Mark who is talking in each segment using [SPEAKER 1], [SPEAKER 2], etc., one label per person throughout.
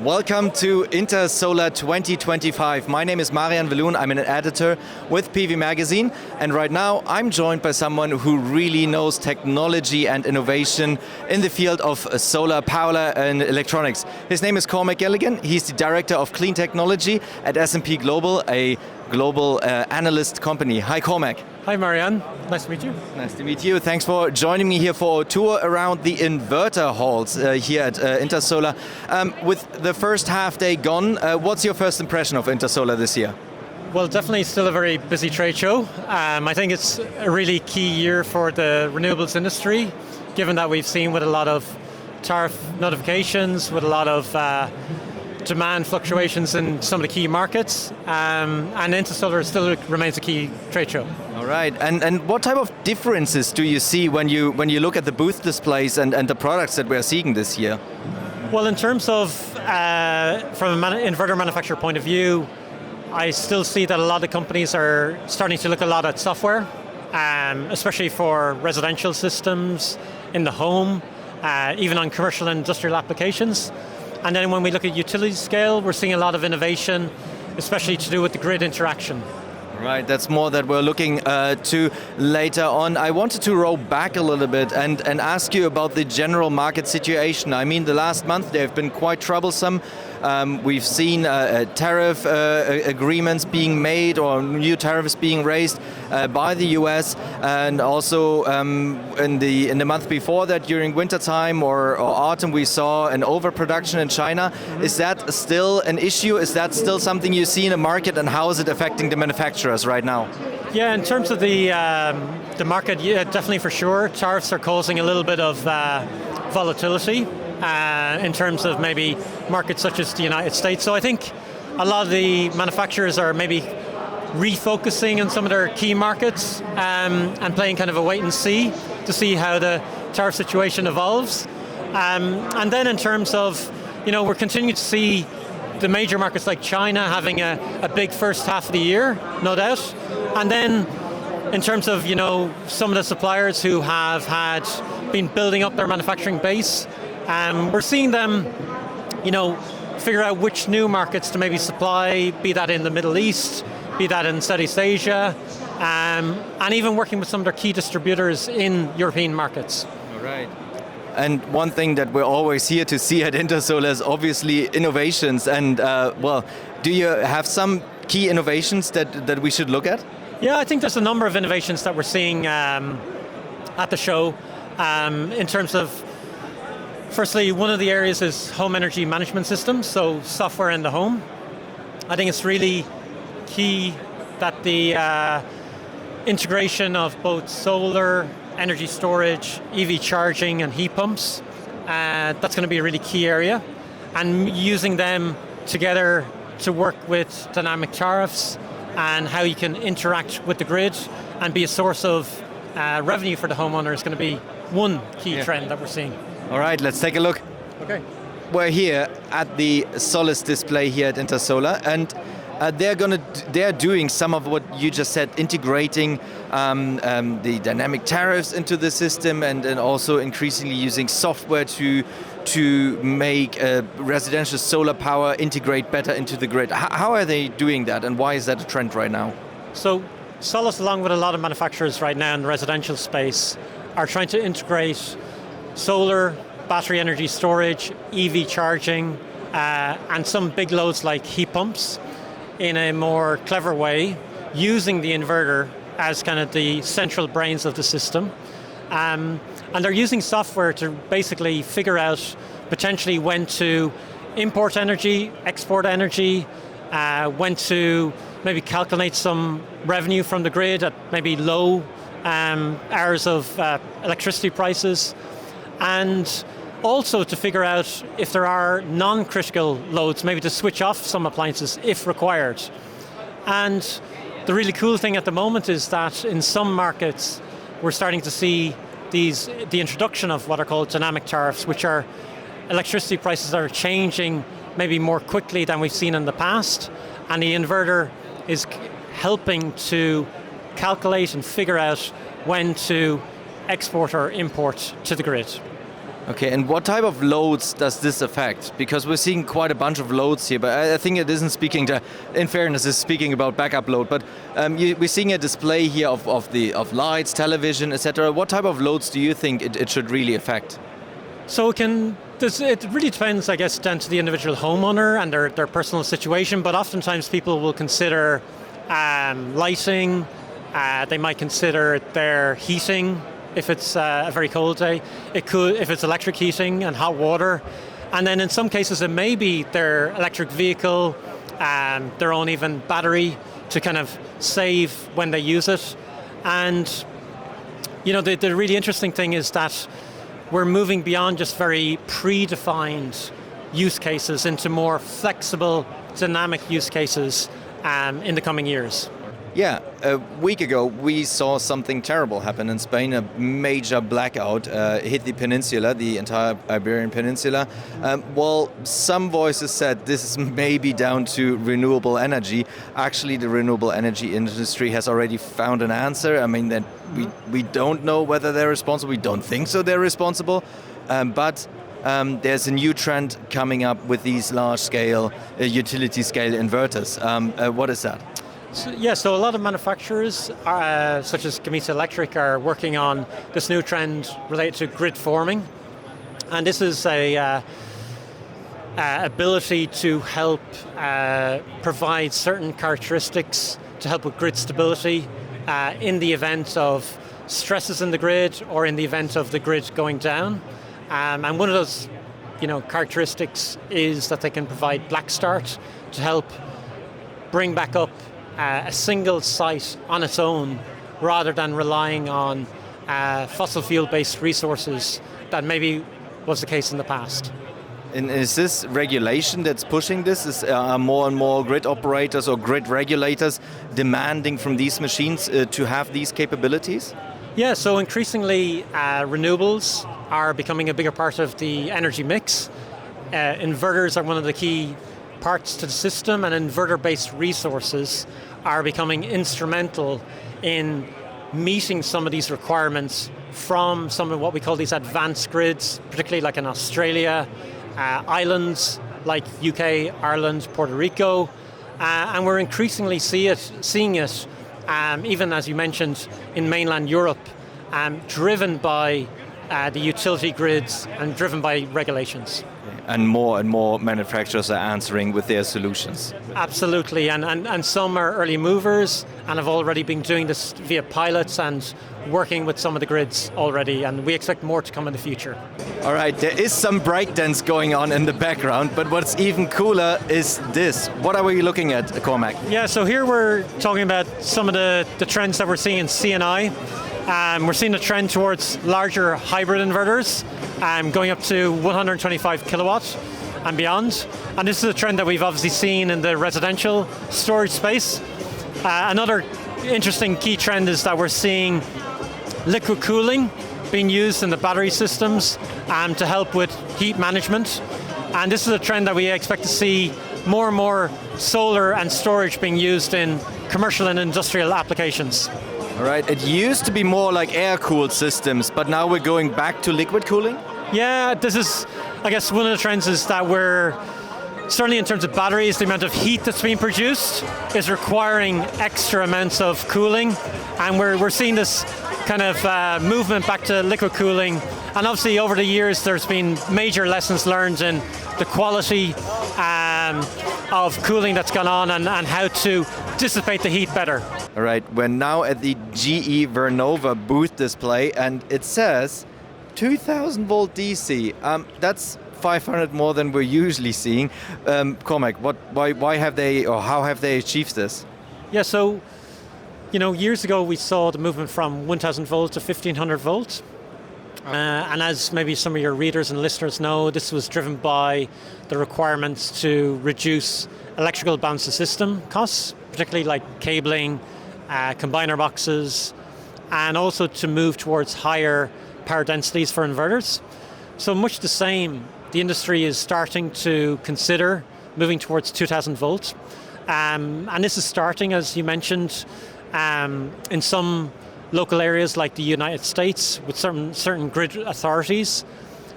[SPEAKER 1] Welcome to Intersolar 2025. My name is Marian Willuhn. I'm an editor with PV Magazine, and right now I'm joined by someone who really knows technology and innovation in the field of solar power and electronics. His name is Cormac Gilligan. He's the director of clean technology at S&P Global, a global analyst company. Hi, Cormac.
[SPEAKER 2] Hi, Marian. Nice to meet you.
[SPEAKER 1] Nice to meet you. Thanks for joining me here for a tour around the inverter halls here at Intersolar. With the first half day gone, what's your first impression of Intersolar this year?
[SPEAKER 2] Well, definitely still a very busy trade show. I think it's a really key year for the renewables industry, given that we've seen with a lot of tariff notifications, with a lot of demand fluctuations in some of the key markets, and Intersolar still remains a key trade show.
[SPEAKER 1] All right, and what type of differences do you see when you look at the booth displays and the products that we're seeing this year?
[SPEAKER 2] Well, in terms of from an inverter manufacturer point of view, I still see that a lot of companies are starting to look a lot at software, especially for residential systems, in the home, even on commercial and industrial applications. And then when we look at utility scale, we're seeing a lot of innovation, especially to do with the grid interaction.
[SPEAKER 1] Right, that's more that we're looking to later on. I wanted to roll back a little bit and ask you about the general market situation. I mean, the last month they've been quite troublesome. We've seen tariff agreements being made or new tariffs being raised by the US, and also in the month before that, during wintertime or autumn, we saw an overproduction in China. Mm-hmm. Is that still an issue? Is that still something you see in the market, and how is it affecting the manufacturers right now?
[SPEAKER 2] Yeah, in terms of the market, yeah, definitely for sure. Tariffs are causing a little bit of volatility in terms of maybe markets such as the United States. So I think a lot of the manufacturers are maybe refocusing on some of their key markets and playing kind of a wait and see to see how the tariff situation evolves. And then in terms of, we're continuing to see the major markets like China having a big first half of the year, no doubt. And then in terms of, some of the suppliers who have been building up their manufacturing base, we're seeing them, figure out which new markets to maybe supply, be that in the Middle East, be that in Southeast Asia, and even working with some of their key distributors in European markets.
[SPEAKER 1] All right. And one thing that we're always here to see at Intersolar is obviously innovations. And do you have some key innovations that we should look at?
[SPEAKER 2] Yeah, I think there's a number of innovations that we're seeing at the show in terms of, firstly, one of the areas is home energy management systems, so software in the home. I think it's really key that the integration of both solar, energy storage, EV charging and heat pumps, that's going to be a really key area. And using them together to work with dynamic tariffs and how you can interact with the grid and be a source of revenue for the homeowner is going to be one key trend that we're seeing.
[SPEAKER 1] All right, let's take a look. Okay. We're here at the Solis display here at Intersolar, and they're doing some of what you just said, integrating the dynamic tariffs into the system, and also increasingly using software to make residential solar power integrate better into the grid. How are they doing that, and why is that a trend right now? So
[SPEAKER 2] Solis, along with a lot of manufacturers right now in the residential space, are trying to integrate solar, battery energy storage, EV charging, and some big loads like heat pumps in a more clever way, using the inverter as kind of the central brains of the system. And they're using software to basically figure out potentially when to import energy, export energy, when to maybe calculate some revenue from the grid at maybe low hours of electricity prices, and also to figure out if there are non-critical loads, maybe to switch off some appliances if required. And the really cool thing at the moment is that in some markets we're starting to see the introduction of what are called dynamic tariffs, which are electricity prices that are changing maybe more quickly than we've seen in the past, and the inverter is helping to calculate and figure out when to export or import to the grid.
[SPEAKER 1] Okay, and what type of loads does this affect? Because we're seeing quite a bunch of loads here, but I think it isn't speaking to, in fairness, it's speaking about backup load, but we're seeing a display here of lights, television, etc. What type of loads do you think it should really affect?
[SPEAKER 2] So it really depends, I guess, down to the individual homeowner and their personal situation, but oftentimes people will consider lighting, they might consider their heating, if it's a very cold day. It could, if it's electric heating and hot water. And then in some cases it may be their electric vehicle, their own even battery to kind of save when they use it. And the really interesting thing is that we're moving beyond just very predefined use cases into more flexible, dynamic use cases in the coming years.
[SPEAKER 1] Yeah, a week ago we saw something terrible happen in Spain. A major blackout hit the peninsula, the entire Iberian Peninsula. Well, some voices said this is maybe down to renewable energy. Actually, the renewable energy industry has already found an answer. I mean, that we don't know whether they're responsible. We don't think so they're responsible. But there's a new trend coming up with these large-scale, utility-scale inverters. What is that?
[SPEAKER 2] So a lot of manufacturers, such as Gamesa Electric, are working on this new trend related to grid forming. And this is a ability to help provide certain characteristics to help with grid stability in the event of stresses in the grid or in the event of the grid going down. And one of those characteristics is that they can provide black start to help bring back up a single site on its own rather than relying on fossil fuel-based resources that maybe was the case in the past.
[SPEAKER 1] And is this regulation that's pushing this? Is more and more grid operators or grid regulators demanding from these machines to have these capabilities?
[SPEAKER 2] Yeah, so increasingly renewables are becoming a bigger part of the energy mix. Inverters are one of the key parts to the system, and inverter-based resources are becoming instrumental in meeting some of these requirements from some of what we call these advanced grids, particularly like in Australia, islands like UK, Ireland, Puerto Rico, and we're increasingly seeing it, even as you mentioned, in mainland Europe, driven by the utility grids and driven by regulations.
[SPEAKER 1] And more manufacturers are answering with their solutions.
[SPEAKER 2] Absolutely, and some are early movers and have already been doing this via pilots and working with some of the grids already, and we expect more to come in the future.
[SPEAKER 1] All right, there is some breakdance going on in the background, but what's even cooler is this. What are we looking at, Cormac?
[SPEAKER 2] Yeah, so here we're talking about some of the trends that we're seeing in C&I. We're seeing a trend towards larger hybrid inverters, going up to 125 kilowatts and beyond. And this is a trend that we've obviously seen in the residential storage space. Another interesting key trend is that we're seeing liquid cooling being used in the battery systems to help with heat management. And this is a trend that we expect to see more and more solar and storage being used in commercial and industrial applications.
[SPEAKER 1] All right, it used to be more like air-cooled systems, but now we're going back to liquid cooling?
[SPEAKER 2] Yeah, this is, I guess one of the trends is that we're, certainly in terms of batteries, the amount of heat that's being produced is requiring extra amounts of cooling, and we're seeing this kind of movement back to liquid cooling. And obviously over the years there's been major lessons learned in the quality of cooling that's gone on and how to dissipate the heat better.
[SPEAKER 1] All right, we're now at the GE Vernova booth display, and it says 2000 volt DC. That's 500 more than we're usually seeing. Cormac, why have they, or how have they achieved this?
[SPEAKER 2] Yeah, so years ago we saw the movement from 1000 volt to 1500 volt. And as maybe some of your readers and listeners know, this was driven by the requirements to reduce electrical balance of system costs, particularly like cabling, combiner boxes, and also to move towards higher power densities for inverters. So much the same, the industry is starting to consider moving towards 2000 volt. And this is starting, as you mentioned, in some local areas like the United States with certain grid authorities.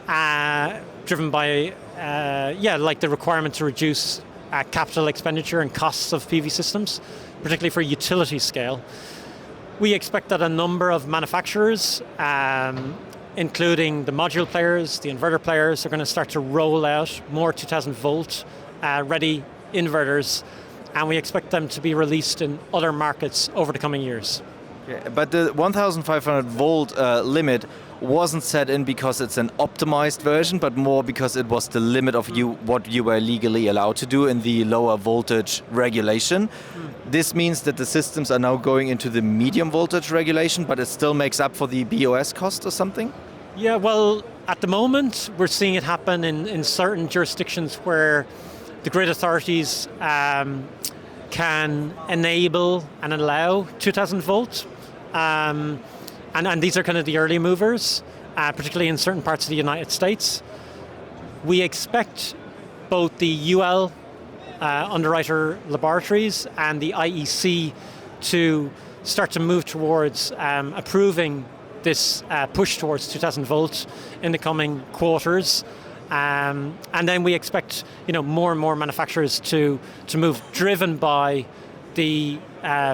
[SPEAKER 2] driven by like the requirement to reduce capital expenditure and costs of PV systems, particularly for utility scale. We expect that a number of manufacturers, including the module players, the inverter players, are going to start to roll out more 2000 volt ready inverters, and we expect them to be released in other markets over the coming years.
[SPEAKER 1] Okay, but the 1500 volt limit wasn't set in because it's an optimized version, but more because it was the limit of what you were legally allowed to do in the lower voltage regulation. This means that the systems are now going into the medium voltage regulation, but it still makes up for the BOS cost or something?
[SPEAKER 2] Yeah, well, at the moment, we're seeing it happen in certain jurisdictions where the grid authorities can enable and allow 2000 volts. And these are kind of the early movers, particularly in certain parts of the United States. We expect both the UL underwriter laboratories and the IEC to start to move towards approving this push towards 2000 volts in the coming quarters. And then we expect more and more manufacturers to move, driven by the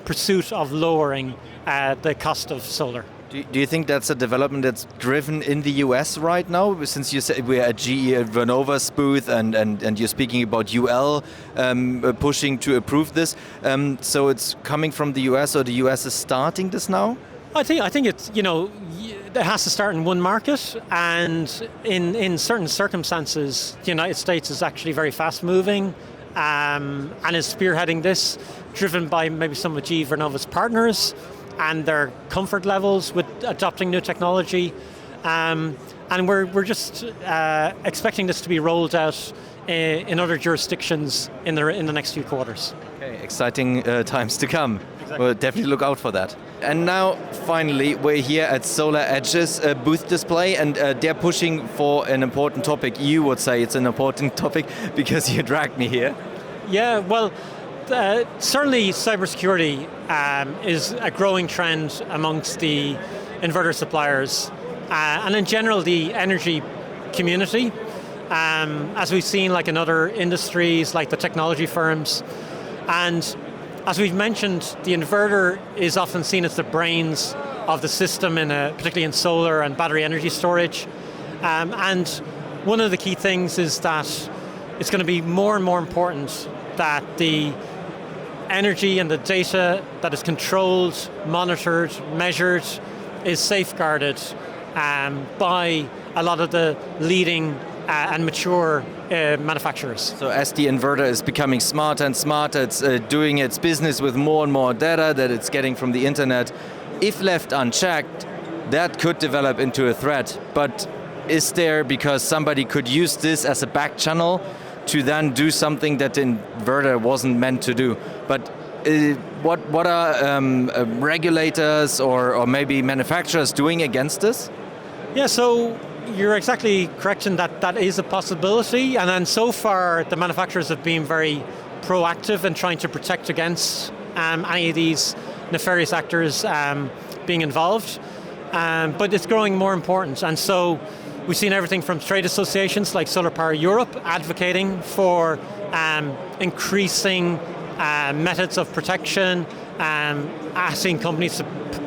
[SPEAKER 2] pursuit of lowering the cost of solar.
[SPEAKER 1] Do you think that's a development that's driven in the US right now? Since you said we're at GE at Vernova's booth and you're speaking about UL pushing to approve this. So it's coming from the US, or the US is starting this now?
[SPEAKER 2] I think it's, it has to start in one market, and in certain circumstances, the United States is actually very fast moving and is spearheading this, driven by maybe some of GE Vernova's partners and their comfort levels with adopting new technology. And we're just expecting this to be rolled out in other jurisdictions in the next few quarters.
[SPEAKER 1] Okay, exciting times to come.
[SPEAKER 2] Exactly.
[SPEAKER 1] We'll definitely look out for that. And now, finally, we're here at Solaredge's booth display, and they're pushing for an important topic. You would say it's an important topic because you dragged me here.
[SPEAKER 2] Yeah, well, certainly cybersecurity is a growing trend amongst the inverter suppliers and in general the energy community, as we've seen like in other industries like the technology firms. And as we've mentioned, the inverter is often seen as the brains of the system, particularly in solar and battery energy storage. And one of the key things is that it's going to be more and more important that the energy and the data that is controlled, monitored, measured, is safeguarded by a lot of the leading and mature manufacturers.
[SPEAKER 1] So as the inverter is becoming smarter and smarter, it's doing its business with more and more data that it's getting from the internet. If left unchecked, that could develop into a threat. But is there, because somebody could use this as a back channel to then do something that the inverter wasn't meant to do? But what are regulators or maybe manufacturers doing against this?
[SPEAKER 2] Yeah, so you're exactly correct in that is a possibility, and then so far the manufacturers have been very proactive in trying to protect against any of these nefarious actors being involved, but it's growing more important. And so we've seen everything from trade associations like Solar Power Europe advocating for increasing methods of protection, asking companies to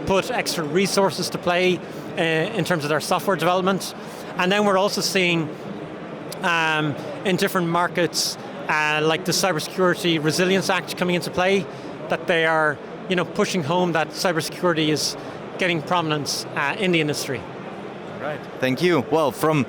[SPEAKER 2] put extra resources to play in terms of their software development. And then we're also seeing in different markets like the Cybersecurity Resilience Act coming into play, that they are pushing home that cybersecurity is getting prominence in the industry.
[SPEAKER 1] Right. Thank you. Well, from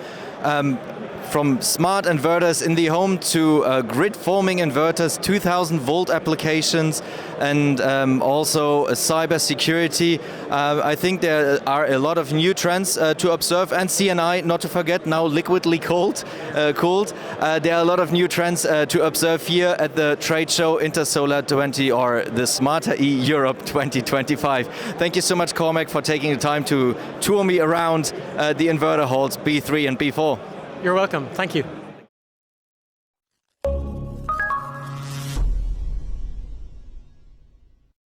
[SPEAKER 1] smart inverters in the home to grid-forming inverters, 2000 volt applications, and also cybersecurity. I think there are a lot of new trends to observe, and CNI, not to forget, now liquidly cooled. There are a lot of new trends to observe here at the trade show Intersolar 20, or the Smarter E Europe 2025. Thank you so much, Cormac, for taking the time to tour me around the inverter halls B3 and B4.
[SPEAKER 2] You're welcome. Thank you.